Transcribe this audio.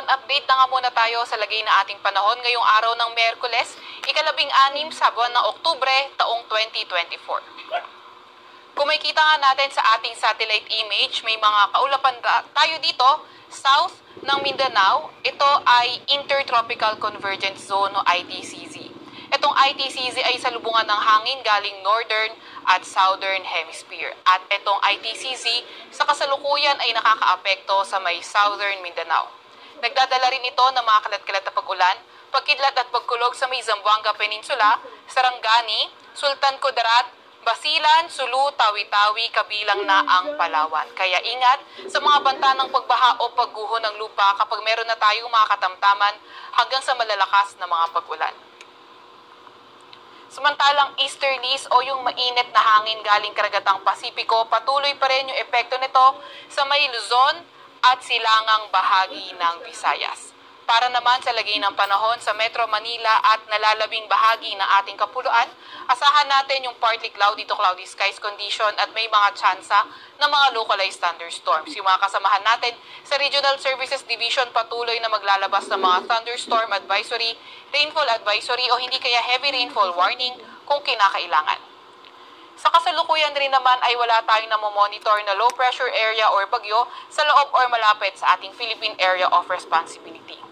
update na nga muna tayo sa lagay na ating panahon ngayong araw ng Miyerkules, ika-16 sa buwan ng Oktubre, taong 2024. Kung makikita nga natin sa ating satellite image, may mga kaulapan tayo dito, south ng Mindanao. Ito ay Intertropical Convergence Zone o ITCZ. Itong ITCZ ay salubungan ng hangin galing northern at southern hemisphere. At itong ITCZ sa kasalukuyan ay nakakaapekto sa may southern Mindanao. Nagdadala rin ito ng mga kalat-kalat na pag-ulan, pagkidlat at pagkulog sa may Zamboanga Peninsula, Sarangani, Sultan Kudarat, Basilan, Sulu, Tawi-Tawi, kabilang na ang Palawan. Kaya ingat sa mga banta ng pagbaha o pagguho ng lupa kapag meron na tayong mga katamtaman hanggang sa malalakas na mga pag-ulan. Samantalang easterlies o yung mainit na hangin galing karagatang Pasipiko, patuloy pa rin yung epekto nito sa may Luzon at silangang bahagi ng Visayas. Para naman sa lagay ng panahon sa Metro Manila at nalalabing bahagi ng ating kapuluan, asahan natin yung partly cloudy to cloudy skies condition at may mga tsansa ng mga localized thunderstorms. Yung mga kasamahan natin sa Regional Services Division patuloy na maglalabas ng mga thunderstorm advisory, rainfall advisory o hindi kaya heavy rainfall warning kung kinakailangan. Sa kasalukuyan rin naman ay wala tayong namomonitor na low pressure area or bagyo sa loob or malapit sa ating Philippine Area of Responsibility.